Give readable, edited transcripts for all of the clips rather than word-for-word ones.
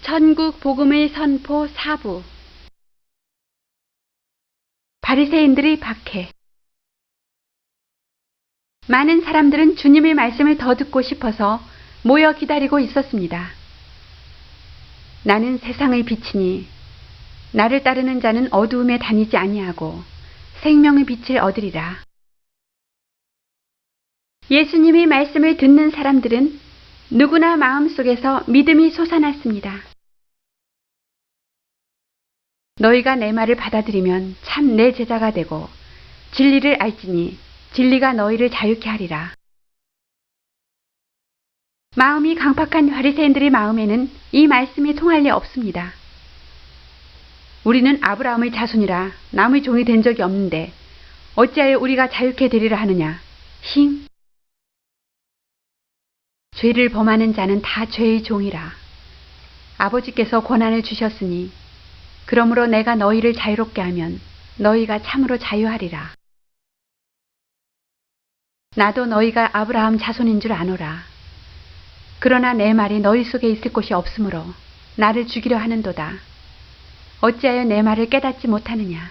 천국 복음의 선포 4부. 바리새인들의 박해. 많은 사람들은 주님의 말씀을 더 듣고 싶어서 모여 기다리고 있었습니다. 나는 세상의 빛이니 나를 따르는 자는 어두움에 다니지 아니하고 생명의 빛을 얻으리라. 예수님의 말씀을 듣는 사람들은 누구나 마음속에서 믿음이 솟아났습니다. 너희가 내 말을 받아들이면 참 내 제자가 되고 진리를 알지니 진리가 너희를 자유케 하리라. 마음이 강팍한 바리새인들의 마음에는 이 말씀이 통할 리 없습니다. 우리는 아브라함의 자손이라 남의 종이 된 적이 없는데 어찌하여 우리가 자유케 되리라 하느냐. 힝. 죄를 범하는 자는 다 죄의 종이라. 아버지께서 권한을 주셨으니 그러므로 내가 너희를 자유롭게 하면 너희가 참으로 자유하리라. 나도 너희가 아브라함 자손인 줄 아노라. 그러나 내 말이 너희 속에 있을 곳이 없으므로 나를 죽이려 하는도다. 어찌하여 내 말을 깨닫지 못하느냐.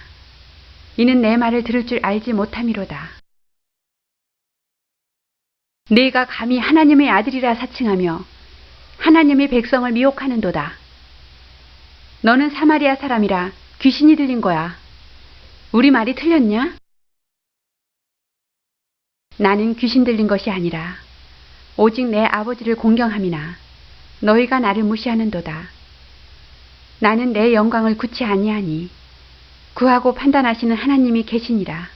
이는 내 말을 들을 줄 알지 못함이로다. 네가 감히 하나님의 아들이라 사칭하며 하나님의 백성을 미혹하는도다. 너는 사마리아 사람이라 귀신이 들린 거야. 우리 말이 틀렸냐? 나는 귀신 들린 것이 아니라 오직 내 아버지를 공경함이나 너희가 나를 무시하는도다. 나는 내 영광을 굳이 아니하니 구하고 판단하시는 하나님이 계시니라.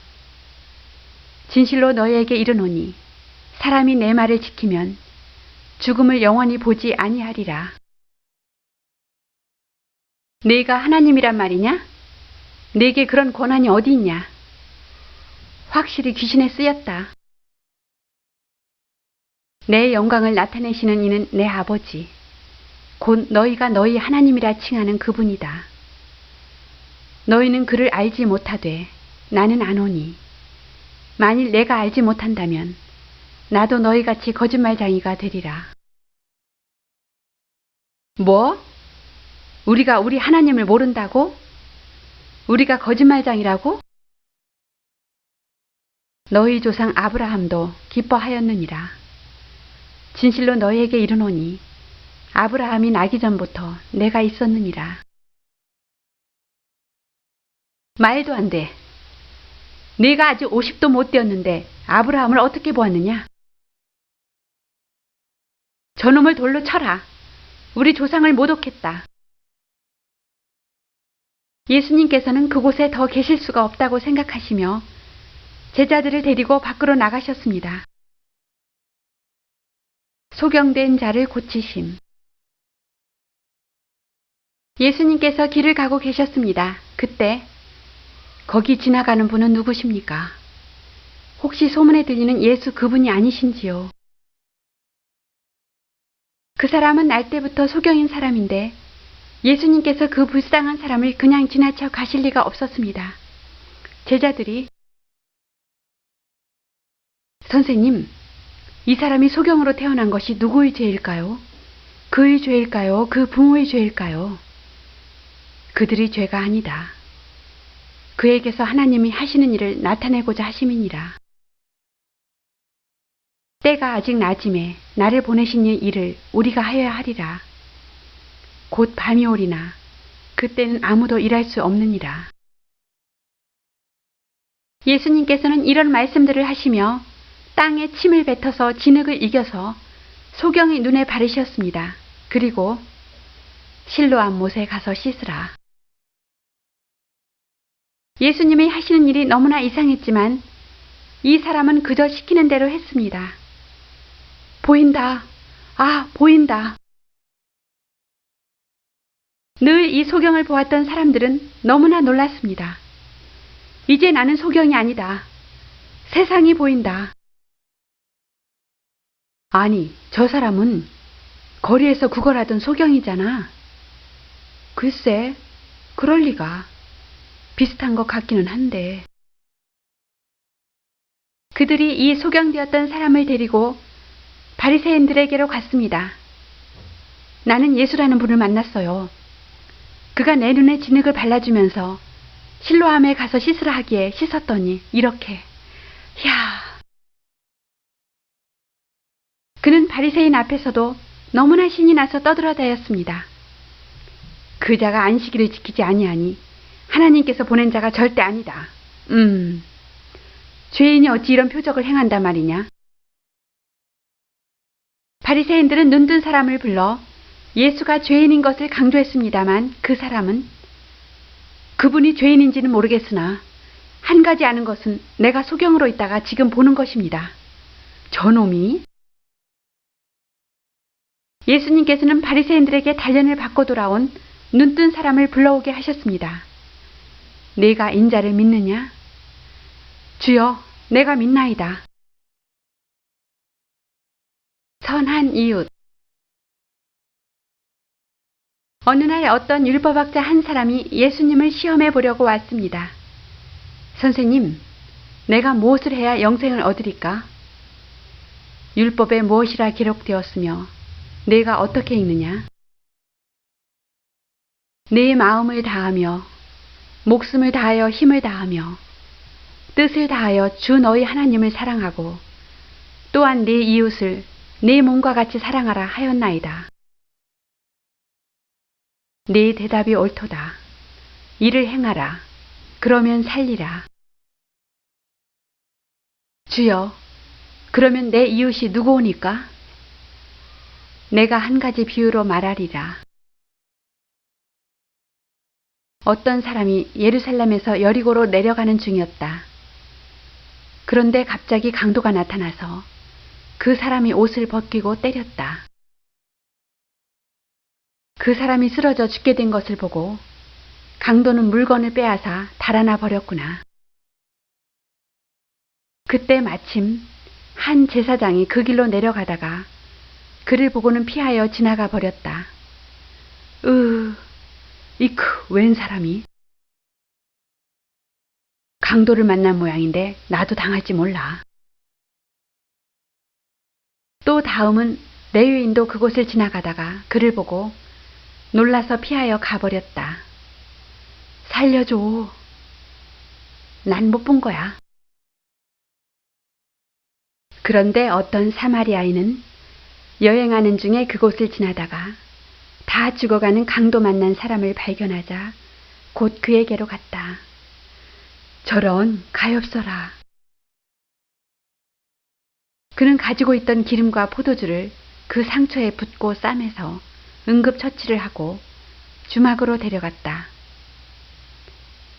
진실로 너희에게 이르노니 사람이 내 말을 지키면 죽음을 영원히 보지 아니하리라. 네가 하나님이란 말이냐? 네게 그런 권한이 어디 있냐? 확실히 귀신에 쓰였다. 내 영광을 나타내시는 이는 내 아버지, 곧 너희가 너희 하나님이라 칭하는 그분이다. 너희는 그를 알지 못하되 나는 아노니 만일 내가 알지 못한다면 나도 너희같이 거짓말쟁이가 되리라. 뭐? 우리가 우리 하나님을 모른다고? 우리가 거짓말쟁이라고? 너희 조상 아브라함도 기뻐하였느니라. 진실로 너희에게 이르노니 아브라함이 나기 전부터 내가 있었느니라. 말도 안 돼. 네가 아직 50도 못 되었는데 아브라함을 어떻게 보았느냐? 저놈을 돌로 쳐라. 우리 조상을 모독했다. 예수님께서는 그곳에 더 계실 수가 없다고 생각하시며 제자들을 데리고 밖으로 나가셨습니다. 소경된 자를 고치심. 예수님께서 길을 가고 계셨습니다. 그때 거기 지나가는 분은 누구십니까? 혹시 소문에 들리는 예수 그분이 아니신지요? 그 사람은 날 때부터 소경인 사람인데 예수님께서 그 불쌍한 사람을 그냥 지나쳐 가실 리가 없었습니다. 제자들이 선생님, 이 사람이 소경으로 태어난 것이 누구의 죄일까요? 그의 죄일까요? 그 부모의 죄일까요? 그들의 죄가 아니다. 그에게서 하나님이 하시는 일을 나타내고자 하심이니라. 때가 아직 낮음에 나를 보내신 이 일을 우리가 하여야 하리라. 곧 밤이 오리나 그때는 아무도 일할 수 없느니라. 예수님께서는 이런 말씀들을 하시며 땅에 침을 뱉어서 진흙을 이겨서 소경의 눈에 바르셨습니다. 그리고 실로암 못에 가서 씻으라. 예수님이 하시는 일이 너무나 이상했지만 이 사람은 그저 시키는 대로 했습니다. 보인다. 아, 보인다. 늘 이 소경을 보았던 사람들은 너무나 놀랐습니다. 이제 나는 소경이 아니다. 세상이 보인다. 아니, 저 사람은 거리에서 구걸하던 소경이잖아. 글쎄, 그럴 리가. 비슷한 것 같기는 한데. 그들이 이 소경되었던 사람을 데리고 바리새인들에게로 갔습니다. 나는 예수라는 분을 만났어요. 그가 내 눈에 진흙을 발라주면서 실로암에 가서 씻으라 하기에 씻었더니 이렇게. 야. 그는 바리새인 앞에서도 너무나 신이 나서 떠들어대었습니다. 그 자가 안식일을 지키지 아니하니 하나님께서 보낸 자가 절대 아니다. 죄인이 어찌 이런 표적을 행한단 말이냐. 바리새인들은 눈뜬 사람을 불러 예수가 죄인인 것을 강조했습니다만 그 사람은 그분이 죄인인지는 모르겠으나 한 가지 아는 것은 내가 소경으로 있다가 지금 보는 것입니다. 저놈이? 예수님께서는 바리새인들에게 단련을 받고 돌아온 눈뜬 사람을 불러오게 하셨습니다. 네가 인자를 믿느냐? 주여, 내가 믿나이다. 선한 이웃. 어느 날 어떤 율법학자 한 사람이 예수님을 시험해 보려고 왔습니다. 선생님, 내가 무엇을 해야 영생을 얻으리까? 율법에 무엇이라 기록되었으며 내가 어떻게 읽느냐? 네 마음을 다하며 목숨을 다하여 힘을 다하며 뜻을 다하여 주 너희 하나님을 사랑하고 또한 네 이웃을 네 몸과 같이 사랑하라 하였나이다. 네 대답이 옳도다. 이를 행하라. 그러면 살리라. 주여, 그러면 내 이웃이 누구오니까? 내가 한 가지 비유로 말하리라. 어떤 사람이 예루살렘에서 여리고로 내려가는 중이었다. 그런데 갑자기 강도가 나타나서 그 사람이 옷을 벗기고 때렸다. 그 사람이 쓰러져 죽게 된 것을 보고 강도는 물건을 빼앗아 달아나 버렸구나. 그때 마침 한 제사장이 그 길로 내려가다가 그를 보고는 피하여 지나가 버렸다. 이크, 웬 사람이? 강도를 만난 모양인데 나도 당할지 몰라. 또 다음은 레위인도 그곳을 지나가다가 그를 보고 놀라서 피하여 가버렸다. 살려줘. 난 못 본 거야. 그런데 어떤 사마리아인은 여행하는 중에 그곳을 지나다가 다 죽어가는 강도 만난 사람을 발견하자 곧 그에게로 갔다. 저런, 가엾어라. 그는 가지고 있던 기름과 포도주를 그 상처에 붓고 싸매서 응급처치를 하고 주막으로 데려갔다.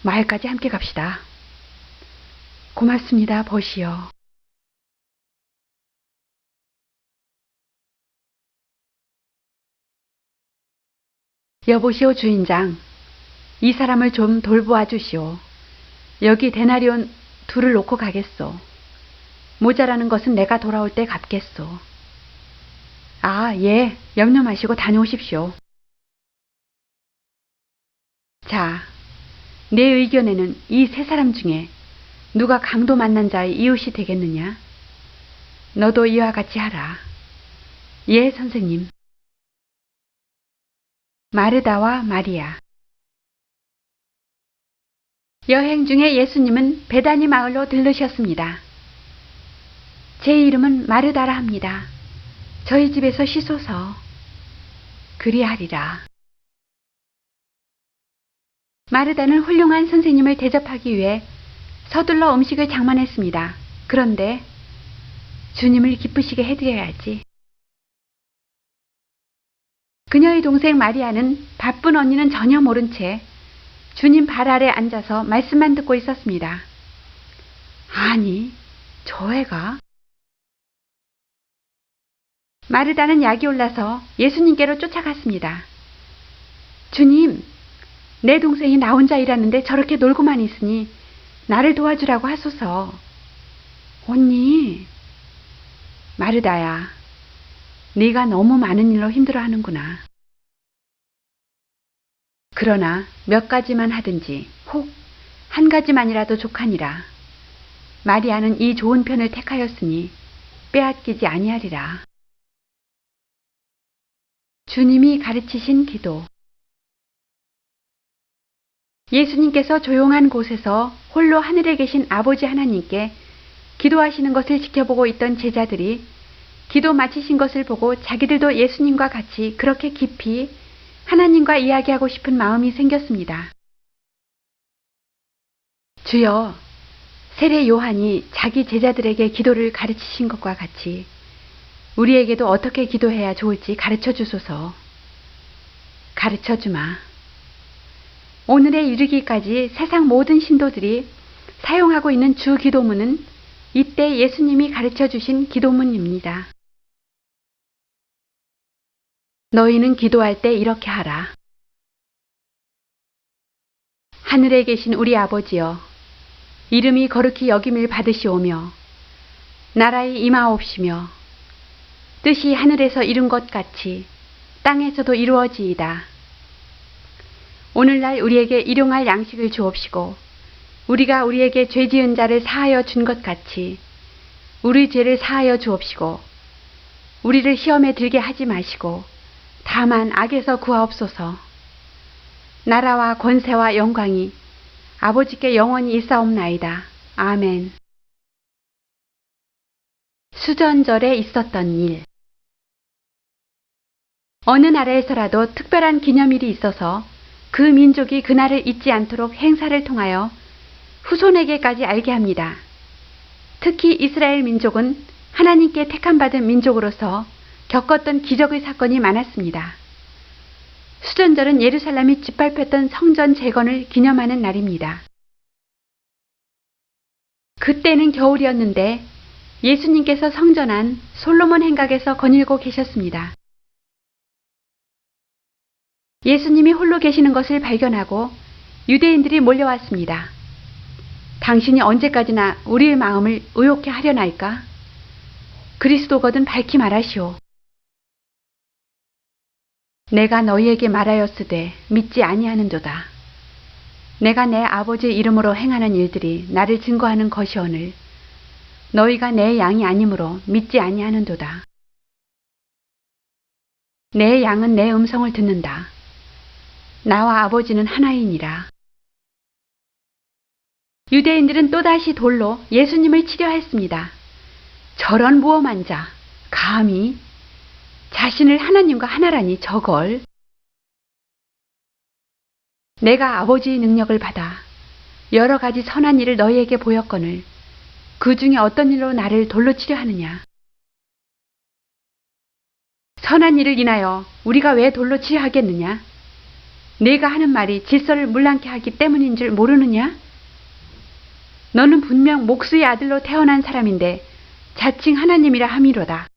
마을까지 함께 갑시다. 고맙습니다, 보시오. 여보시오, 주인장. 이 사람을 좀 돌보아 주시오. 여기 데나리온 2를 놓고 가겠소. 모자라는 것은 내가 돌아올 때 갚겠소. 아, 예, 염려 마시고 다녀오십시오. 자, 내 의견에는 이 3사람 중에 누가 강도 만난 자의 이웃이 되겠느냐? 너도 이와 같이 하라. 예, 선생님. 마르다와 마리아. 여행 중에 예수님은 베다니 마을로 들르셨습니다. 제 이름은 마르다라 합니다. 저희 집에서 쉬소서. 그리하리라. 마르다는 훌륭한 선생님을 대접하기 위해 서둘러 음식을 장만했습니다. 그런데 주님을 기쁘시게 해드려야지. 그녀의 동생 마리아는 바쁜 언니는 전혀 모른 채 주님 발 아래 앉아서 말씀만 듣고 있었습니다. 아니, 저 애가? 마르다는 약이 올라서 예수님께로 쫓아갔습니다. 주님, 내 동생이 나 혼자 일하는데 저렇게 놀고만 있으니 나를 도와주라고 하소서. 언니, 마르다야, 네가 너무 많은 일로 힘들어하는구나. 그러나 몇 가지만 하든지 혹 한 가지만이라도 족하니라. 마리아는 이 좋은 편을 택하였으니 빼앗기지 아니하리라. 주님이 가르치신 기도. 예수님께서 조용한 곳에서 홀로 하늘에 계신 아버지 하나님께 기도하시는 것을 지켜보고 있던 제자들이 기도 마치신 것을 보고 자기들도 예수님과 같이 그렇게 깊이 하나님과 이야기하고 싶은 마음이 생겼습니다. 주여, 세례 요한이 자기 제자들에게 기도를 가르치신 것과 같이 우리에게도 어떻게 기도해야 좋을지 가르쳐 주소서. 가르쳐 주마. 오늘에 이르기까지 세상 모든 신도들이 사용하고 있는 주 기도문은 이때 예수님이 가르쳐 주신 기도문입니다. 너희는 기도할 때 이렇게 하라. 하늘에 계신 우리 아버지여, 이름이 거룩히 여김을 받으시오며 나라의 임하옵시며 뜻이 하늘에서 이룬 것 같이 땅에서도 이루어지이다. 오늘날 우리에게 일용할 양식을 주옵시고 우리가 우리에게 죄 지은 자를 사하여 준 것 같이 우리 죄를 사하여 주옵시고 우리를 시험에 들게 하지 마시고 다만 악에서 구하옵소서. 나라와 권세와 영광이 아버지께 영원히 있사옵나이다. 아멘. 수전절에 있었던 일. 어느 나라에서라도 특별한 기념일이 있어서 그 민족이 그날을 잊지 않도록 행사를 통하여 후손에게까지 알게 합니다. 특히 이스라엘 민족은 하나님께 택함받은 민족으로서 겪었던 기적의 사건이 많았습니다. 수전절은 예루살렘이 짓밟혔던 성전 재건을 기념하는 날입니다. 그때는 겨울이었는데 예수님께서 성전한 솔로몬 행각에서 거닐고 계셨습니다. 예수님이 홀로 계시는 것을 발견하고 유대인들이 몰려왔습니다. 당신이 언제까지나 우리의 마음을 의욕케 하려나이까? 그리스도거든 밝히 말하시오. 내가 너희에게 말하였으되 믿지 아니하는도다. 내가 내 아버지의 이름으로 행하는 일들이 나를 증거하는 것이오늘 너희가 내 양이 아니므로 믿지 아니하는도다. 내 양은 내 음성을 듣는다. 나와 아버지는 하나이니라. 유대인들은 또다시 돌로 예수님을 치려 했습니다. 저런 무엄한 자, 감히 자신을 하나님과 하나라니 저걸. 내가 아버지의 능력을 받아 여러 가지 선한 일을 너희에게 보였거늘 그 중에 어떤 일로 나를 돌로 치려 하느냐. 선한 일을 인하여 우리가 왜 돌로 치려 하겠느냐? 내가 하는 말이 질서를 물랑케 하기 때문인 줄 모르느냐? 너는 분명 목수의 아들로 태어난 사람인데 자칭 하나님이라 함이로다.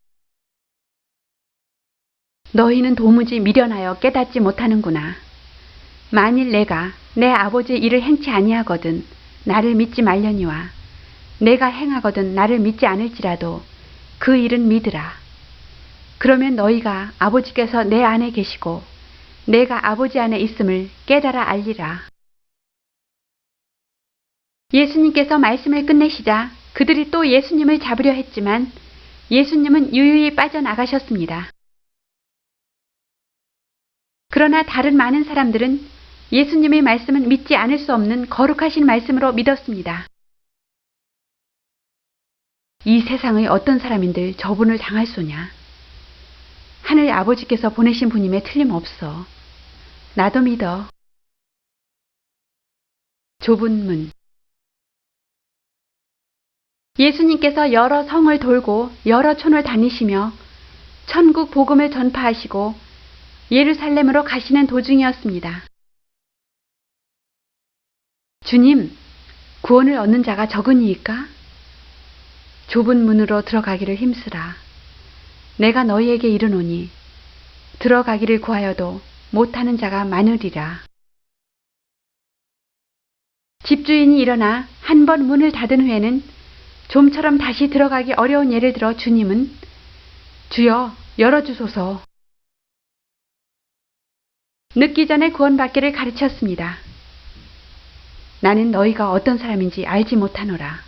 너희는 도무지 미련하여 깨닫지 못하는구나. 만일 내가 내 아버지의 일을 행치 아니하거든 나를 믿지 말려니와 내가 행하거든 나를 믿지 않을지라도 그 일은 믿으라. 그러면 너희가 아버지께서 내 안에 계시고 내가 아버지 안에 있음을 깨달아 알리라. 예수님께서 말씀을 끝내시자 그들이 또 예수님을 잡으려 했지만 예수님은 유유히 빠져나가셨습니다. 그러나 다른 많은 사람들은 예수님의 말씀은 믿지 않을 수 없는 거룩하신 말씀으로 믿었습니다. 이 세상의 어떤 사람인들 저분을 당할 소냐? 하늘 아버지께서 보내신 분임에 틀림없어. 나도 믿어. 좁은 문. 예수님께서 여러 성을 돌고 여러 촌을 다니시며 천국 복음을 전파하시고 예루살렘으로 가시는 도중이었습니다. 주님, 구원을 얻는 자가 적으니이까? 좁은 문으로 들어가기를 힘쓰라. 내가 너희에게 이르노니 들어가기를 구하여도 못하는 자가 많으리라. 집주인이 일어나 한 번 문을 닫은 후에는 좀처럼 다시 들어가기 어려운 예를 들어 주님은 주여 열어주소서. 늦기 전에 구원받기를 가르쳤습니다. 나는 너희가 어떤 사람인지 알지 못하노라.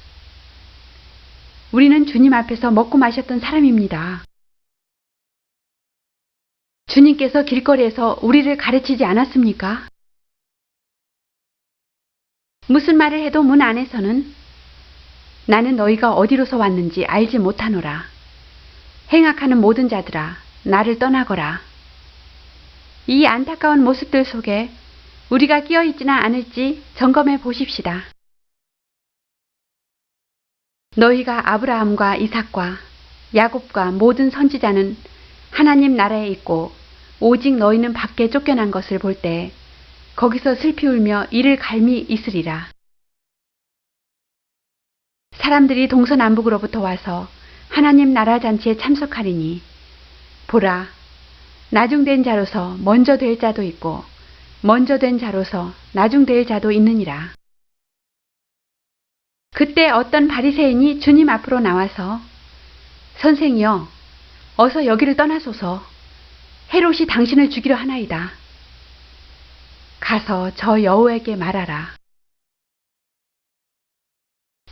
우리는 주님 앞에서 먹고 마셨던 사람입니다. 주님께서 길거리에서 우리를 가르치지 않았습니까? 무슨 말을 해도 문 안에서는 나는 너희가 어디로서 왔는지 알지 못하노라. 행악하는 모든 자들아, 나를 떠나거라. 이 안타까운 모습들 속에 우리가 끼어있지나 않을지 점검해 보십시다. 너희가 아브라함과 이삭과 야곱과 모든 선지자는 하나님 나라에 있고 오직 너희는 밖에 쫓겨난 것을 볼 때 거기서 슬피 울며 이를 갈미 있으리라. 사람들이 동서남북으로부터 와서 하나님 나라 잔치에 참석하리니 보라, 나중된 자로서 먼저 될 자도 있고 먼저 된 자로서 나중될 자도 있느니라. 그때 어떤 바리새인이 주님 앞으로 나와서 선생이여, 어서 여기를 떠나소서. 헤롯이 당신을 죽이려 하나이다. 가서 저 여우에게 말하라.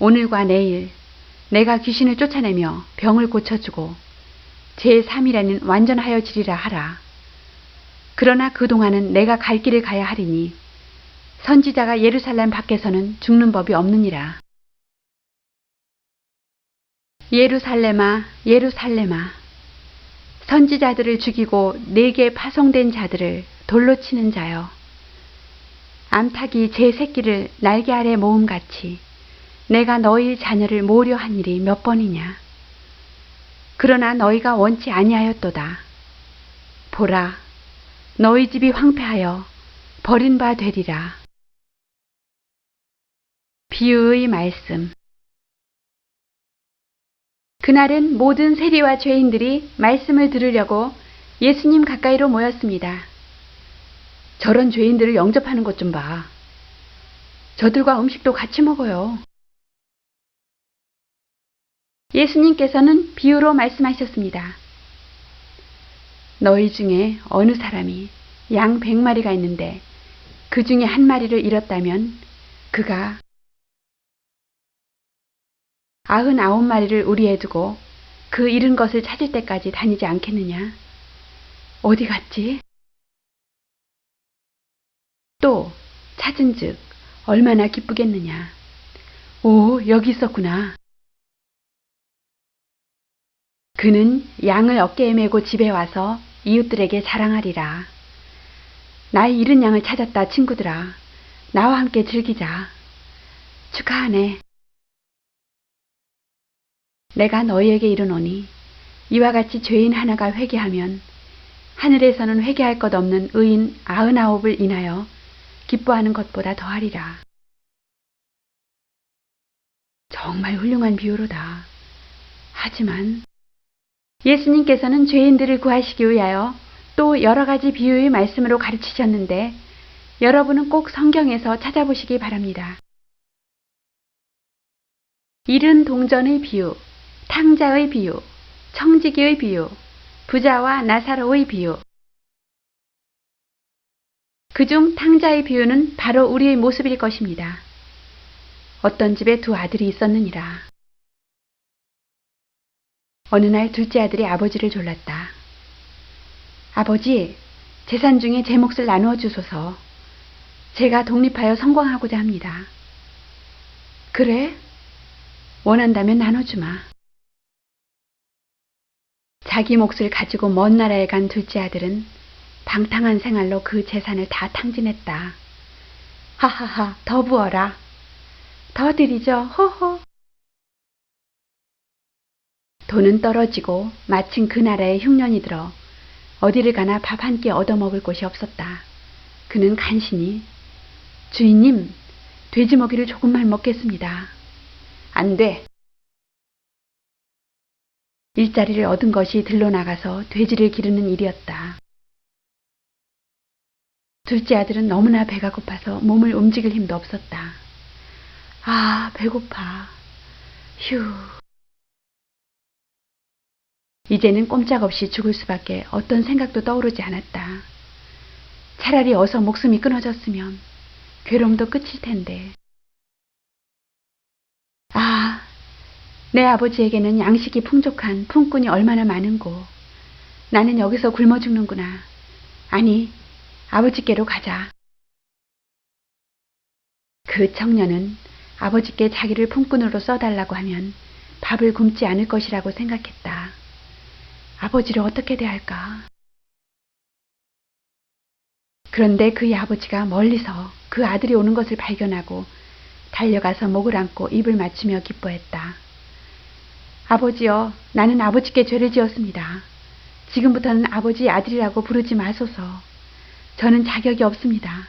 오늘과 내일 내가 귀신을 쫓아내며 병을 고쳐주고 제3일에는 완전하여지리라 하라. 그러나 그동안은 내가 갈 길을 가야 하리니 선지자가 예루살렘 밖에서는 죽는 법이 없느니라. 예루살렘아, 예루살렘아, 선지자들을 죽이고 내게 파송된 자들을 돌로 치는 자여, 암탉이 제 새끼를 날개 아래 모음같이 내가 너희 자녀를 모으려 한 일이 몇 번이냐. 그러나 너희가 원치 아니하였도다. 보라, 너희 집이 황폐하여 버린 바 되리라. 비유의 말씀. 그날은 모든 세리와 죄인들이 말씀을 들으려고 예수님 가까이로 모였습니다. 저런 죄인들을 영접하는 것 좀 봐. 저들과 음식도 같이 먹어요. 예수님께서는 비유로 말씀하셨습니다. 너희 중에 어느 사람이 양 100마리가 있는데 그 중에 한 마리를 잃었다면 그가 99마리를 우리에 두고 그 잃은 것을 찾을 때까지 다니지 않겠느냐? 어디 갔지? 또 찾은즉 얼마나 기쁘겠느냐? 오, 여기 있었구나. 그는 양을 어깨에 메고 집에 와서 이웃들에게 자랑하리라. 나의 잃은 양을 찾았다, 친구들아. 나와 함께 즐기자. 축하하네. 내가 너희에게 이르노니 이와 같이 죄인 하나가 회개하면 하늘에서는 회개할 것 없는 의인 99을 인하여 기뻐하는 것보다 더하리라. 정말 훌륭한 비유로다. 하지만 예수님께서는 죄인들을 구하시기 위하여 또 여러 가지 비유의 말씀으로 가르치셨는데 여러분은 꼭 성경에서 찾아보시기 바랍니다. 잃은 동전의 비유, 탕자의 비유, 청지기의 비유, 부자와 나사로의 비유. 그중 탕자의 비유는 바로 우리의 모습일 것입니다. 어떤 집에 두 아들이 있었느니라. 어느 날 둘째 아들이 아버지를 졸랐다. 아버지, 재산 중에 제 몫을 나누어 주소서. 제가 독립하여 성공하고자 합니다. 그래? 원한다면 나눠주마. 자기 몫을 가지고 먼 나라에 간 둘째 아들은 방탕한 생활로 그 재산을 다 탕진했다. 하하하, 더 부어라. 더 드리죠, 호호. 돈은 떨어지고 마침 그 나라에 흉년이 들어 어디를 가나 밥 한 끼 얻어먹을 곳이 없었다. 그는 간신히 주인님, 돼지먹이를 조금만 먹겠습니다. 안 돼. 일자리를 얻은 것이 들러 나가서 돼지를 기르는 일이었다. 둘째 아들은 너무나 배가 고파서 몸을 움직일 힘도 없었다. 아, 배고파. 휴. 이제는 꼼짝없이 죽을 수밖에 어떤 생각도 떠오르지 않았다. 차라리 어서 목숨이 끊어졌으면 괴로움도 끝일 텐데. 아, 내 아버지에게는 양식이 풍족한 품꾼이 얼마나 많은고. 나는 여기서 굶어 죽는구나. 아니, 아버지께로 가자. 그 청년은 아버지께 자기를 품꾼으로 써달라고 하면 밥을 굶지 않을 것이라고 생각했다. 아버지를 어떻게 대할까? 그런데 그의 아버지가 멀리서 그 아들이 오는 것을 발견하고 달려가서 목을 안고 입을 맞추며 기뻐했다. 아버지여, 나는 아버지께 죄를 지었습니다. 지금부터는 아버지 아들이라고 부르지 마소서. 저는 자격이 없습니다.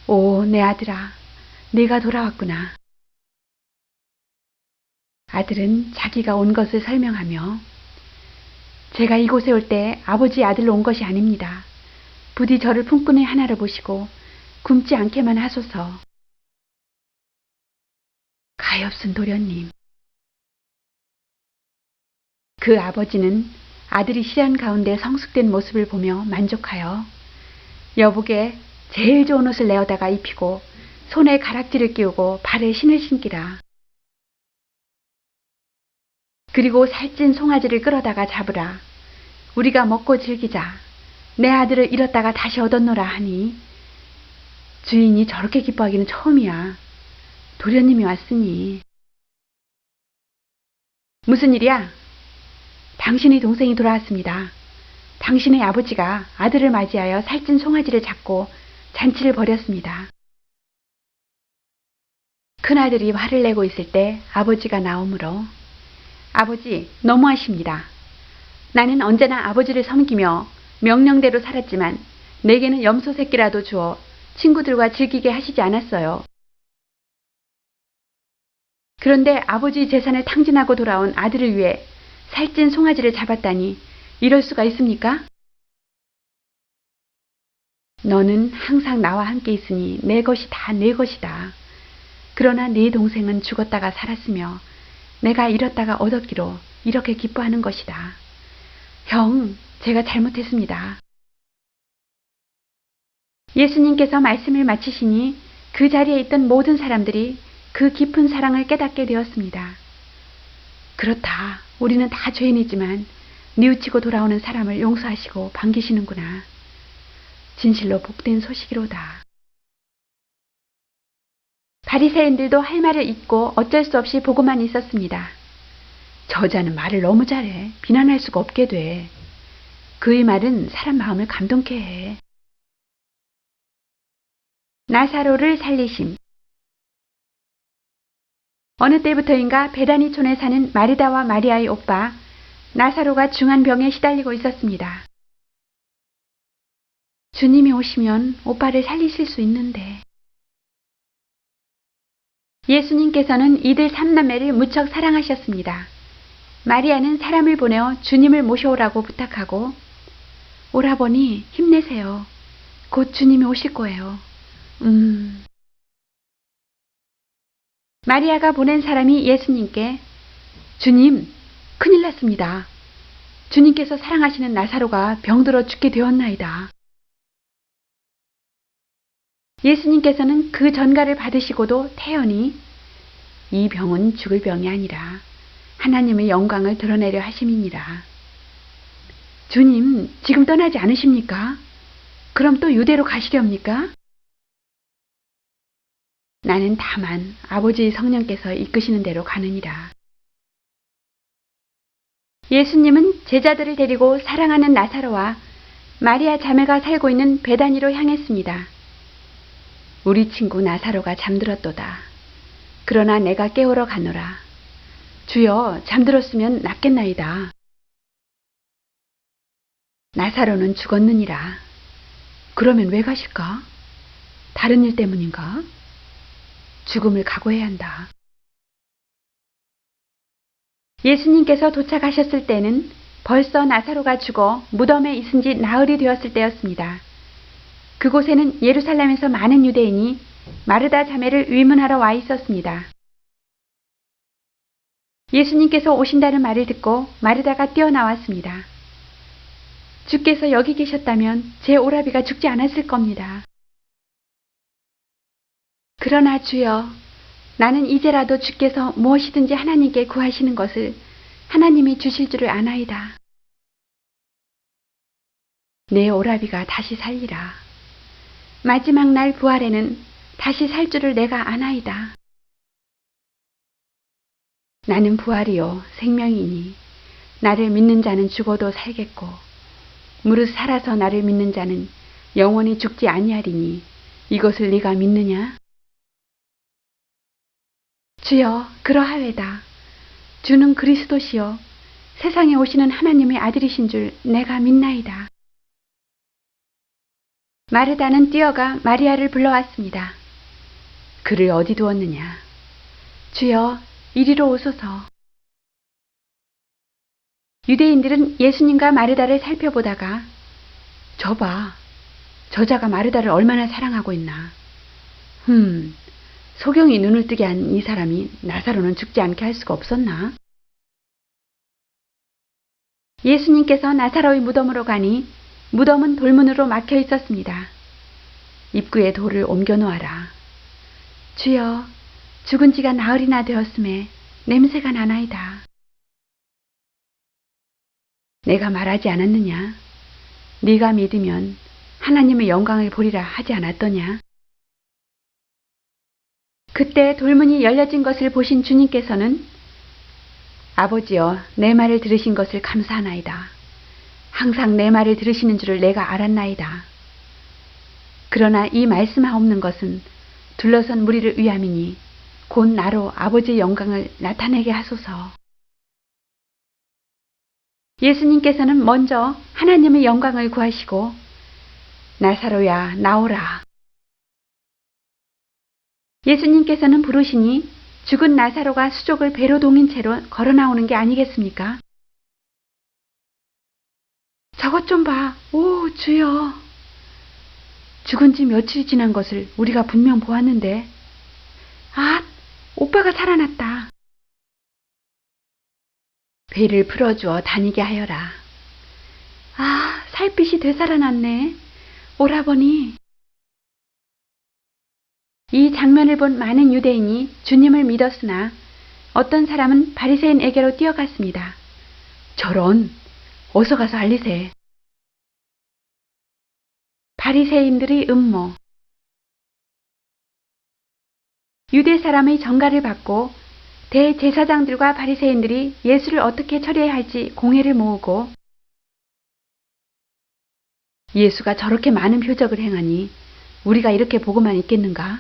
오, 내 아들아, 네가 돌아왔구나. 아들은 자기가 온 것을 설명하며 제가 이곳에 올 때 아버지 아들로 온 것이 아닙니다. 부디 저를 품꾼의 하나로 보시고 굶지 않게만 하소서. 가엾은 도련님. 그 아버지는 아들이 시련 가운데 성숙된 모습을 보며 만족하여 여보게 제일 좋은 옷을 내어다가 입히고 손에 가락지를 끼우고 발에 신을 신기라. 그리고 살찐 송아지를 끌어다가 잡으라. 우리가 먹고 즐기자. 내 아들을 잃었다가 다시 얻었노라 하니 주인이 저렇게 기뻐하기는 처음이야. 도련님이 왔으니. 무슨 일이야? 당신의 동생이 돌아왔습니다. 당신의 아버지가 아들을 맞이하여 살찐 송아지를 잡고 잔치를 벌였습니다. 큰아들이 화를 내고 있을 때 아버지가 나오므로 아버지, 너무하십니다. 나는 언제나 아버지를 섬기며 명령대로 살았지만 내게는 염소 새끼라도 주어 친구들과 즐기게 하시지 않았어요. 그런데 아버지 재산을 탕진하고 돌아온 아들을 위해 살찐 송아지를 잡았다니 이럴 수가 있습니까? 너는 항상 나와 함께 있으니 내 것이 다 내 것이다. 그러나 네 동생은 죽었다가 살았으며 내가 잃었다가 얻었기로 이렇게 기뻐하는 것이다. 형, 제가 잘못했습니다. 예수님께서 말씀을 마치시니 그 자리에 있던 모든 사람들이 그 깊은 사랑을 깨닫게 되었습니다. 그렇다. 우리는 다 죄인이지만 뉘우치고 돌아오는 사람을 용서하시고 반기시는구나. 진실로 복된 소식이로다. 바리새인들도 할 말을 잊고 어쩔 수 없이 보고만 있었습니다. 저자는 말을 너무 잘해. 비난할 수가 없게 돼. 그의 말은 사람 마음을 감동케 해. 나사로를 살리심. 어느 때부터인가 베다니촌에 사는 마르다와 마리아의 오빠 나사로가 중한 병에 시달리고 있었습니다. 주님이 오시면 오빠를 살리실 수 있는데. 예수님께서는 이들 삼남매를 무척 사랑하셨습니다. 마리아는 사람을 보내어 주님을 모셔오라고 부탁하고 오라버니 힘내세요. 곧 주님이 오실 거예요. 마리아가 보낸 사람이 예수님께 주님, 큰일 났습니다. 주님께서 사랑하시는 나사로가 병들어 죽게 되었나이다. 예수님께서는 그 전가를 받으시고도 태연히 이 병은 죽을 병이 아니라 하나님의 영광을 드러내려 하심이니라. 주님, 지금 떠나지 않으십니까? 그럼 또 유대로 가시렵니까? 나는 다만 아버지 성령께서 이끄시는 대로 가느니라. 예수님은 제자들을 데리고 사랑하는 나사로와 마리아 자매가 살고 있는 베다니로 향했습니다. 우리 친구 나사로가 잠들었도다. 그러나 내가 깨우러 가노라. 주여, 잠들었으면 낫겠나이다. 나사로는 죽었느니라. 그러면 왜 가실까? 다른 일 때문인가? 죽음을 각오해야 한다. 예수님께서 도착하셨을 때는 벌써 나사로가 죽어 무덤에 있은 지 나흘이 되었을 때였습니다. 그곳에는 예루살렘에서 많은 유대인이 마르다 자매를 위문하러 와 있었습니다. 예수님께서 오신다는 말을 듣고 마르다가 뛰어나왔습니다. 주께서 여기 계셨다면 제 오라비가 죽지 않았을 겁니다. 그러나 주여, 나는 이제라도 주께서 무엇이든지 하나님께 구하시는 것을 하나님이 주실 줄을 아나이다. 내 오라비가 다시 살리라. 마지막 날 부활에는 다시 살 줄을 내가 아나이다. 나는 부활이요 생명이니 나를 믿는 자는 죽어도 살겠고 무릇 살아서 나를 믿는 자는 영원히 죽지 아니하리니 이것을 네가 믿느냐? 주여 그러하외다. 주는 그리스도시요 세상에 오시는 하나님의 아들이신 줄 내가 믿나이다. 마르다는 뛰어가 마리아를 불러왔습니다. 그를 어디 두었느냐? 주여 이리로 오소서. 유대인들은 예수님과 마르다를 살펴보다가 저봐, 저자가 마르다를 얼마나 사랑하고 있나. 소경이 눈을 뜨게 한 이 사람이 나사로는 죽지 않게 할 수가 없었나? 예수님께서 나사로의 무덤으로 가니 무덤은 돌문으로 막혀 있었습니다. 입구에 돌을 옮겨 놓아라. 주여, 죽은 지가 나흘이나 되었음에 냄새가 나나이다. 내가 말하지 않았느냐? 네가 믿으면 하나님의 영광을 보리라 하지 않았더냐? 그때 돌문이 열려진 것을 보신 주님께서는 아버지여 내 말을 들으신 것을 감사하나이다. 항상 내 말을 들으시는 줄을 내가 알았나이다. 그러나 이 말씀하옵는 것은 둘러선 무리를 위함이니 곧 나로 아버지의 영광을 나타내게 하소서. 예수님께서는 먼저 하나님의 영광을 구하시고 나사로야 나오라. 예수님께서는 부르시니 죽은 나사로가 수족을 배로 동인 채로 걸어 나오는 게 아니겠습니까? 저것 좀 봐. 오 주여. 죽은 지 며칠이 지난 것을 우리가 분명 보았는데 아 오빠가 살아났다. 배를 풀어주어 다니게 하여라. 아 살빛이 되살아났네. 오라버니. 이 장면을 본 많은 유대인이 주님을 믿었으나 어떤 사람은 바리새인에게로 뛰어갔습니다. 저런, 어서 가서 알리세. 바리새인들의 음모. 유대 사람의 정가를 받고 대제사장들과 바리새인들이 예수를 어떻게 처리해야 할지 공회를 모으고 예수가 저렇게 많은 표적을 행하니 우리가 이렇게 보고만 있겠는가?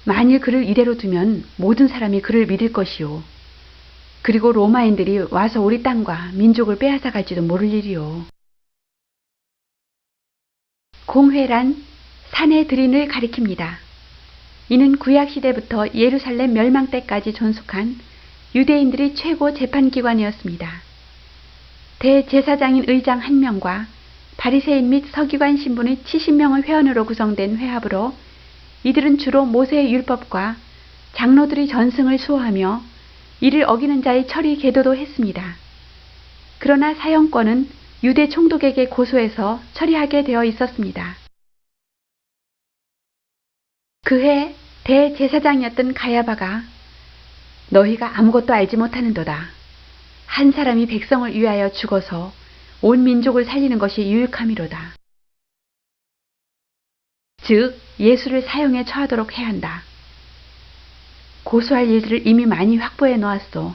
만일 그를 이대로 두면 모든 사람이 그를 믿을 것이요. 그리고 로마인들이 와서 우리 땅과 민족을 빼앗아 갈지도 모를 일이요. 공회란 산의 들인을 가리킵니다. 이는 구약시대부터 예루살렘 멸망 때까지 존속한 유대인들의 최고 재판기관이었습니다. 대제사장인 의장 1명과 바리새인 및 서기관 신분의 70명의 회원으로 구성된 회합으로 이들은 주로 모세의 율법과 장로들의 전승을 수호하며 이를 어기는 자의 처리 계도도 했습니다. 그러나 사형권은 유대 총독에게 고소해서 처리하게 되어 있었습니다. 그해 대제사장이었던 가야바가 너희가 아무것도 알지 못하는도다. 한 사람이 백성을 위하여 죽어서 온 민족을 살리는 것이 유익함이로다. 즉 예수를 사형에 처하도록 해야 한다. 고소할 일들을 이미 많이 확보해 놓았소.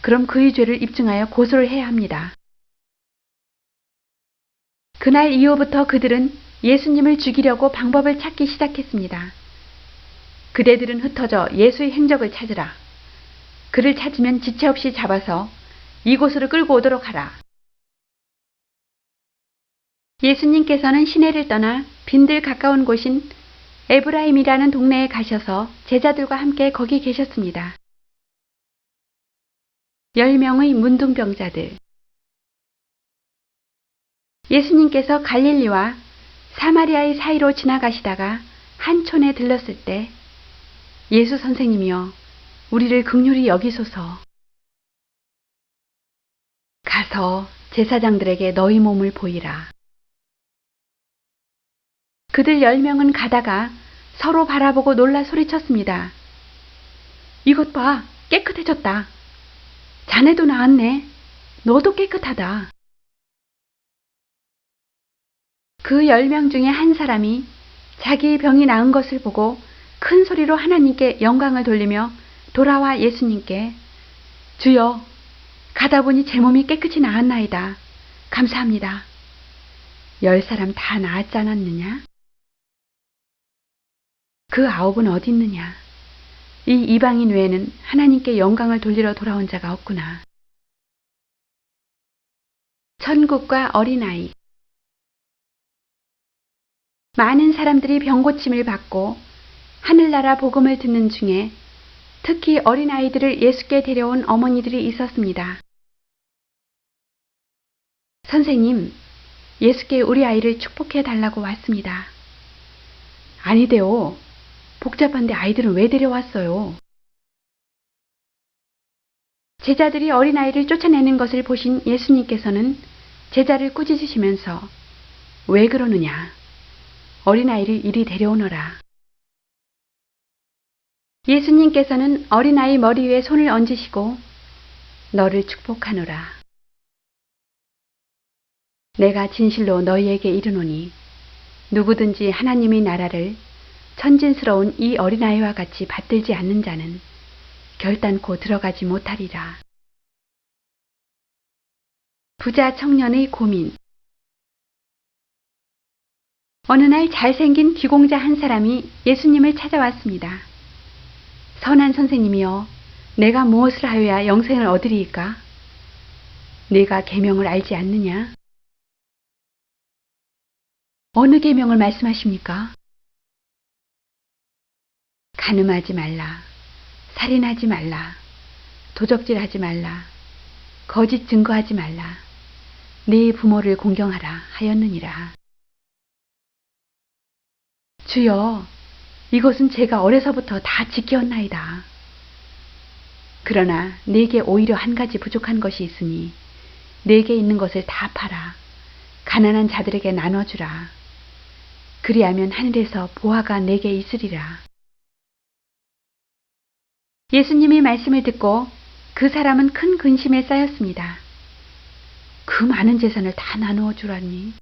그럼 그의 죄를 입증하여 고소를 해야 합니다. 그날 이후부터 그들은 예수님을 죽이려고 방법을 찾기 시작했습니다. 그대들은 흩어져 예수의 행적을 찾으라. 그를 찾으면 지체 없이 잡아서 이곳으로 끌고 오도록 하라. 예수님께서는 시내를 떠나 빈들 가까운 곳인 에브라임이라는 동네에 가셔서 제자들과 함께 거기 계셨습니다. 10명의 문둥병자들. 예수님께서 갈릴리와 사마리아의 사이로 지나가시다가 한 촌에 들렀을 때 예수 선생님이여 우리를 긍휼히 여기소서. 가서 제사장들에게 너희 몸을 보이라. 그들 10명은 가다가 서로 바라보고 놀라 소리쳤습니다. 이것 봐, 깨끗해졌다. 자네도 나았네. 너도 깨끗하다. 그 10명 중에 한 사람이 자기 병이 나은 것을 보고 큰 소리로 하나님께 영광을 돌리며 돌아와 예수님께 주여, 가다 보니 제 몸이 깨끗이 나았나이다. 감사합니다. 10사람 다 나았지 않았느냐? 그 9은 어디 있느냐? 이 이방인 외에는 하나님께 영광을 돌리러 돌아온 자가 없구나. 천국과 어린아이. 많은 사람들이 병고침을 받고 하늘나라 복음을 듣는 중에 특히 어린아이들을 예수께 데려온 어머니들이 있었습니다. 선생님, 예수께 우리 아이를 축복해 달라고 왔습니다. 아니대요. 복잡한데 아이들은 왜 데려왔어요? 제자들이 어린아이를 쫓아내는 것을 보신 예수님께서는 제자를 꾸짖으시면서 왜 그러느냐? 어린아이를 이리 데려오너라. 예수님께서는 어린아이 머리 위에 손을 얹으시고 너를 축복하노라. 내가 진실로 너희에게 이르노니 누구든지 하나님의 나라를 천진스러운 이 어린아이와 같이 받들지 않는 자는 결단코 들어가지 못하리라. 부자 청년의 고민. 어느 날 잘생긴 귀공자 한 사람이 예수님을 찾아왔습니다. 선한 선생님이여, 내가 무엇을 하여야 영생을 얻으리이까? 네가 계명을 알지 않느냐? 어느 계명을 말씀하십니까? 간음하지 말라, 살인하지 말라, 도적질하지 말라, 거짓 증거하지 말라, 네 부모를 공경하라 하였느니라. 주여, 이것은 제가 어려서부터 다 지켰나이다. 그러나 내게 오히려 한 가지 부족한 것이 있으니 내게 있는 것을 다 팔아 가난한 자들에게 나눠주라. 그리하면 하늘에서 보화가 내게 있으리라. 예수님이 말씀을 듣고 그 사람은 큰 근심에 쌓였습니다. 그 많은 재산을 다 나누어 주라니.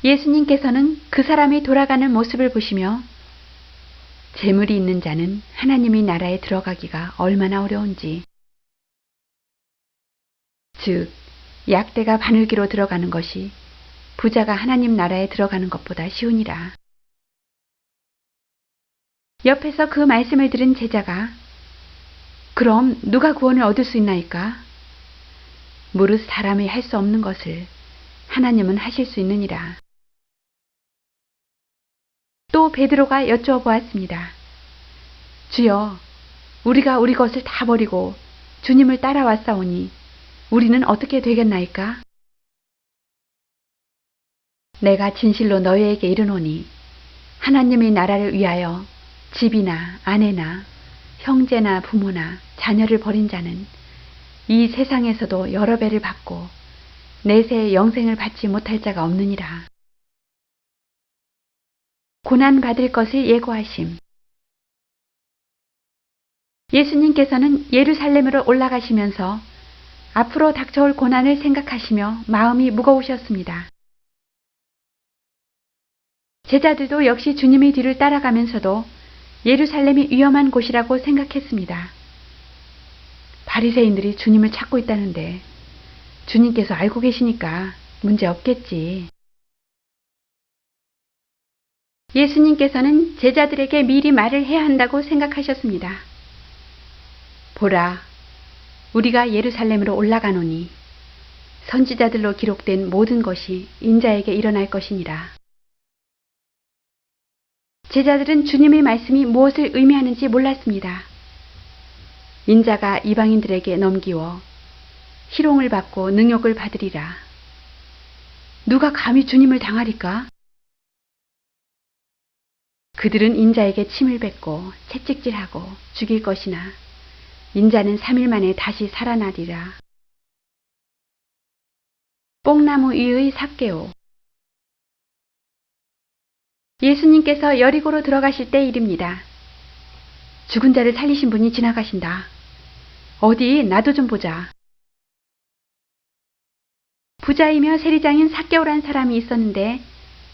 예수님께서는 그 사람이 돌아가는 모습을 보시며 재물이 있는 자는 하나님의 나라에 들어가기가 얼마나 어려운지, 즉 약대가 바늘기로 들어가는 것이 부자가 하나님 나라에 들어가는 것보다 쉬우니라. 옆에서 그 말씀을 들은 제자가 그럼 누가 구원을 얻을 수 있나이까? 무릇 사람이 할 수 없는 것을 하나님은 하실 수 있느니라. 또 베드로가 여쭈어 보았습니다. 주여, 우리가 우리 것을 다 버리고 주님을 따라왔사오니 우리는 어떻게 되겠나이까? 내가 진실로 너희에게 이르노니 하나님의 나라를 위하여 집이나 아내나 형제나 부모나 자녀를 버린 자는 이 세상에서도 여러 배를 받고 내세의 영생을 받지 못할 자가 없느니라. 고난 받을 것을 예고하심. 예수님께서는 예루살렘으로 올라가시면서 앞으로 닥쳐올 고난을 생각하시며 마음이 무거우셨습니다. 제자들도 역시 주님의 뒤를 따라가면서도 예루살렘이 위험한 곳이라고 생각했습니다. 바리새인들이 주님을 찾고 있다는데 주님께서 알고 계시니까 문제 없겠지. 예수님께서는 제자들에게 미리 말을 해야 한다고 생각하셨습니다. 보라, 우리가 예루살렘으로 올라가노니 선지자들로 기록된 모든 것이 인자에게 일어날 것이니라. 제자들은 주님의 말씀이 무엇을 의미하는지 몰랐습니다. 인자가 이방인들에게 넘기워 희롱을 받고 능욕을 받으리라. 누가 감히 주님을 당하리까? 그들은 인자에게 침을 뱉고 채찍질하고 죽일 것이나 인자는 3일 만에 다시 살아나리라. 뽕나무 위의 삭개오. 예수님께서 여리고로 들어가실 때 일입니다. 죽은 자를 살리신 분이 지나가신다. 어디 나도 좀 보자. 부자이며 세리장인 삭개오란 사람이 있었는데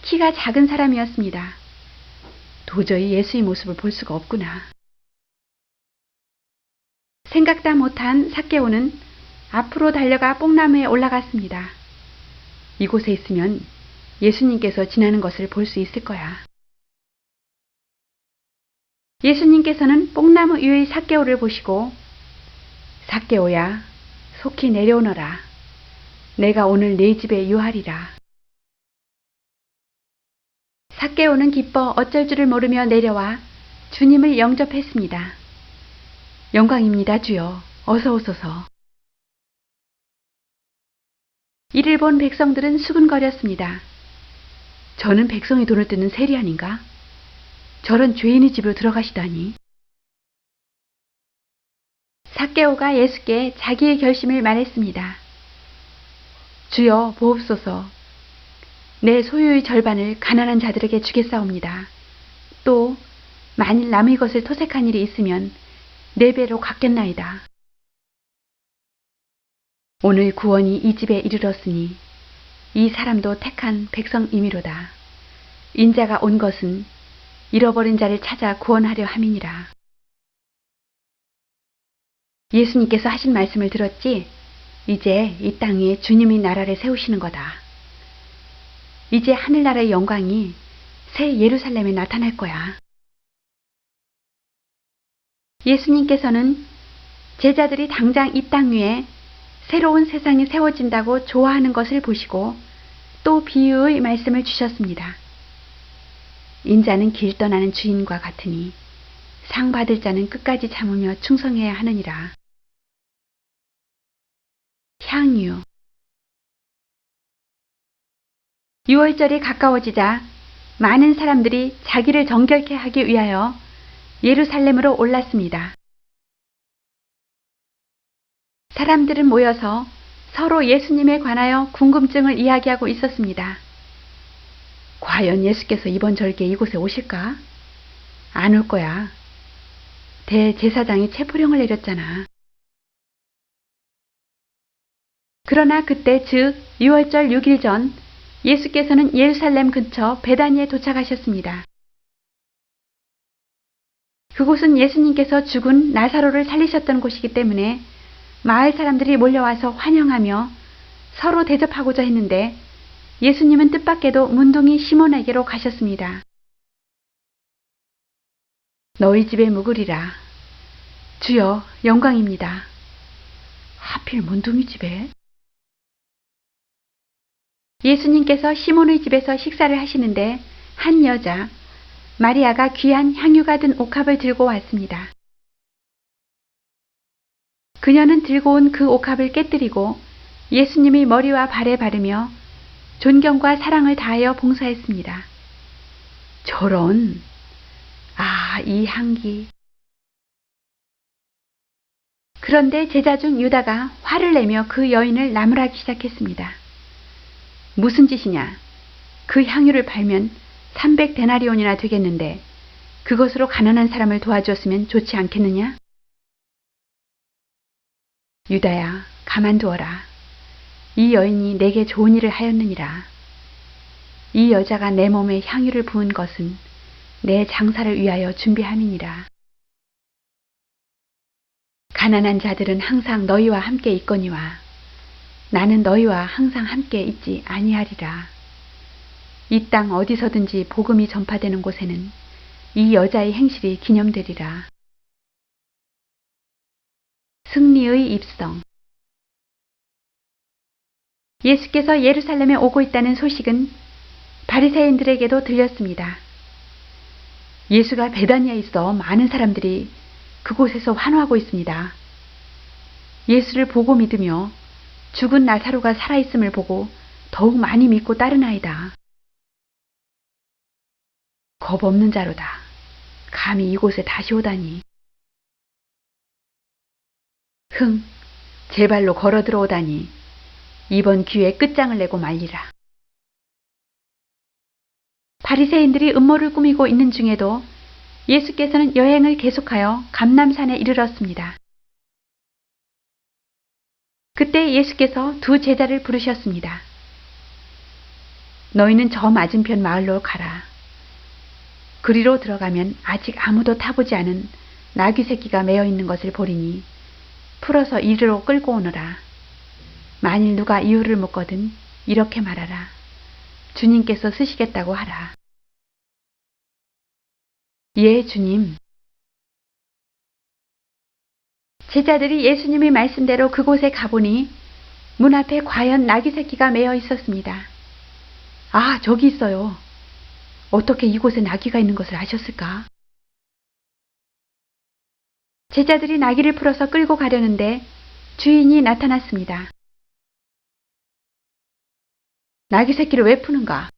키가 작은 사람이었습니다. 도저히 예수의 모습을 볼 수가 없구나. 생각다 못한 삭개오는 앞으로 달려가 뽕나무에 올라갔습니다. 이곳에 있으면 예수님께서 지나는 것을 볼 수 있을 거야. 예수님께서는 뽕나무 위의 삭개오를 보시고 삭개오야, 속히 내려오너라. 내가 오늘 네 집에 유하리라. 삭개오는 기뻐 어쩔 줄을 모르며 내려와 주님을 영접했습니다. 영광입니다, 주여. 어서 오소서. 이를 본 백성들은 수군거렸습니다. 저는 백성의 돈을 뜯는 세리 아닌가? 저런 죄인의 집으로 들어가시다니. 삭개오가 예수께 자기의 결심을 말했습니다. 주여 보옵소서. 내 소유의 절반을 가난한 자들에게 주겠사옵니다. 또 만일 남의 것을 토색한 일이 있으면 4배로 갚겠나이다. 오늘 구원이 이 집에 이르렀으니 이 사람도 택한 백성이미로다. 인자가 온 것은 잃어버린 자를 찾아 구원하려 함이니라. 예수님께서 하신 말씀을 들었지? 이제 이 땅 위에 주님이 나라를 세우시는 거다. 이제 하늘나라의 영광이 새 예루살렘에 나타날 거야. 예수님께서는 제자들이 당장 이 땅 위에 새로운 세상이 세워진다고 좋아하는 것을 보시고 또 비유의 말씀을 주셨습니다. 인자는 길 떠나는 주인과 같으니 상 받을 자는 끝까지 참으며 충성해야 하느니라. 향유. 유월절이 가까워지자 많은 사람들이 자기를 정결케 하기 위하여 예루살렘으로 올랐습니다. 사람들은 모여서 서로 예수님에 관하여 궁금증을 이야기하고 있었습니다. 과연 예수께서 이번 절기에 이곳에 오실까? 안 올 거야. 대제사장이 체포령을 내렸잖아. 그러나 그때 즉 유월절 6일 전 예수께서는 예루살렘 근처 베다니에 도착하셨습니다. 그곳은 예수님께서 죽은 나사로를 살리셨던 곳이기 때문에 마을 사람들이 몰려와서 환영하며 서로 대접하고자 했는데 예수님은 뜻밖에도 문둥이 시몬에게로 가셨습니다. 너희 집에 묵으리라. 주여 영광입니다. 하필 문둥이 집에? 예수님께서 시몬의 집에서 식사를 하시는데 한 여자 마리아가 귀한 향유가 든 옥합을 들고 왔습니다. 그녀는 들고 온 그 옥합을 깨뜨리고 예수님의 머리와 발에 바르며 존경과 사랑을 다하여 봉사했습니다. 저런, 이 향기. 그런데 제자 중 유다가 화를 내며 그 여인을 나무라기 시작했습니다. 무슨 짓이냐? 그 향유를 팔면 300데나리온이나 되겠는데 그것으로 가난한 사람을 도와주었으면 좋지 않겠느냐? 유다야, 가만두어라. 이 여인이 내게 좋은 일을 하였느니라. 이 여자가 내 몸에 향유를 부은 것은 내 장사를 위하여 준비함이니라. 가난한 자들은 항상 너희와 함께 있거니와 나는 너희와 항상 함께 있지 아니하리라. 이 땅 어디서든지 복음이 전파되는 곳에는 이 여자의 행실이 기념되리라. 승리의 입성. 예수께서 예루살렘에 오고 있다는 소식은 바리새인들에게도 들렸습니다. 예수가 베다니아에 있어 많은 사람들이 그곳에서 환호하고 있습니다. 예수를 보고 믿으며 죽은 나사로가 살아있음을 보고 더욱 많이 믿고 따르나이다. 겁 없는 자로다. 감히 이곳에 다시 오다니. 제 발로 걸어 들어오다니. 이번 기회에 끝장을 내고 말리라. 바리새인들이 음모를 꾸미고 있는 중에도 예수께서는 여행을 계속하여 감람산에 이르렀습니다. 그때 예수께서 두 제자를 부르셨습니다. 너희는 저 맞은편 마을로 가라. 그리로 들어가면 아직 아무도 타보지 않은 나귀 새끼가 매어 있는 것을 보리니 풀어서 이리로 끌고 오너라. 만일 누가 이유를 묻거든 이렇게 말하라. 주님께서 쓰시겠다고 하라. 예, 주님. 제자들이 예수님의 말씀대로 그곳에 가보니 문 앞에 과연 나귀 새끼가 매어 있었습니다. 아, 저기 있어요. 어떻게 이곳에 나귀가 있는 것을 아셨을까? 제자들이 나귀를 풀어서 끌고 가려는데 주인이 나타났습니다. 나귀 새끼를 왜 푸는가?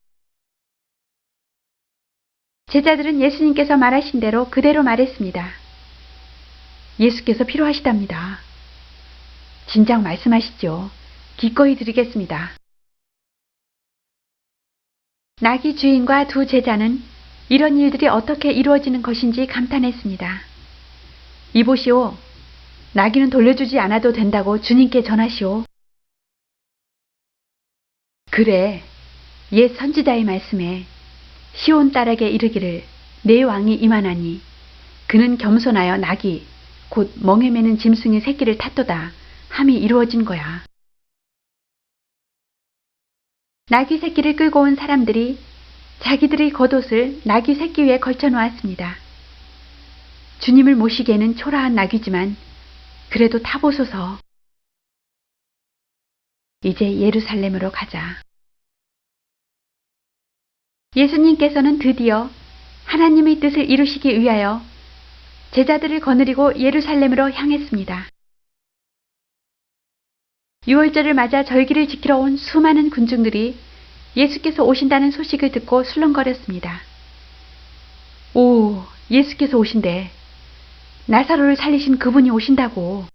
제자들은 예수님께서 말하신 대로 그대로 말했습니다. 예수께서 필요하시답니다. 진작 말씀하시죠. 기꺼이 드리겠습니다. 나귀 주인과 두 제자는 이런 일들이 어떻게 이루어지는 것인지 감탄했습니다. 이보시오. 나귀는 돌려주지 않아도 된다고 주님께 전하시오. 그래. 옛 선지자의 말씀에 시온 딸에게 이르기를 내 왕이 임하나니 그는 겸손하여 나귀 곧 멍에 매는 짐승의 새끼를 탔도다 함이 이루어진 거야. 나귀 새끼를 끌고 온 사람들이 자기들의 겉옷을 나귀 새끼 위에 걸쳐 놓았습니다. 주님을 모시기에는 초라한 나귀지만 그래도 타보소서. 이제 예루살렘으로 가자. 예수님께서는 드디어 하나님의 뜻을 이루시기 위하여 제자들을 거느리고 예루살렘으로 향했습니다. 유월절을 맞아 절기를 지키러 온 수많은 군중들이 예수께서 오신다는 소식을 듣고 술렁거렸습니다. 오, 예수께서 오신대. 나사로를 살리신 그분이 오신다고.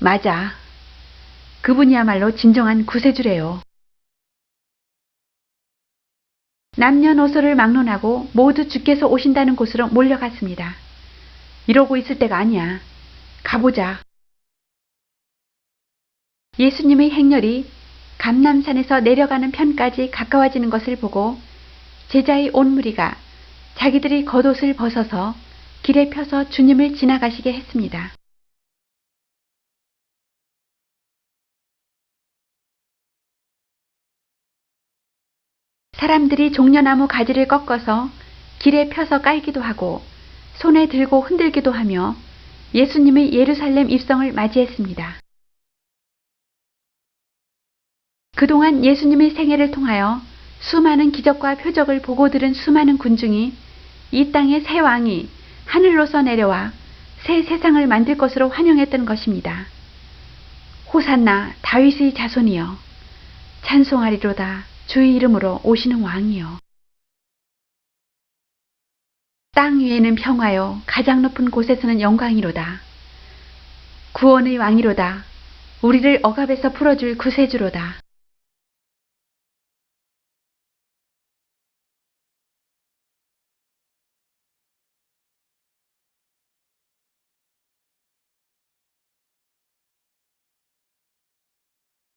맞아. 그분이야말로 진정한 구세주래요. 남녀노소를 막론하고 모두 주께서 오신다는 곳으로 몰려갔습니다. 이러고 있을 때가 아니야. 가보자. 예수님의 행렬이 감람산에서 내려가는 편까지 가까워지는 것을 보고 제자의 온 무리가 자기들이 겉옷을 벗어서 길에 펴서 주님을 지나가시게 했습니다. 사람들이 종려나무 가지를 꺾어서 길에 펴서 깔기도 하고 손에 들고 흔들기도 하며 예수님의 예루살렘 입성을 맞이했습니다. 그동안 예수님의 생애를 통하여 수많은 기적과 표적을 보고 들은 수많은 군중이 이 땅의 새 왕이 하늘로서 내려와 새 세상을 만들 것으로 환영했던 것입니다. 호산나 다윗의 자손이여 찬송하리로다 주의 이름으로 오시는 왕이여. 땅 위에는 평화요 가장 높은 곳에서는 영광이로다. 구원의 왕이로다. 우리를 억압에서 풀어줄 구세주로다.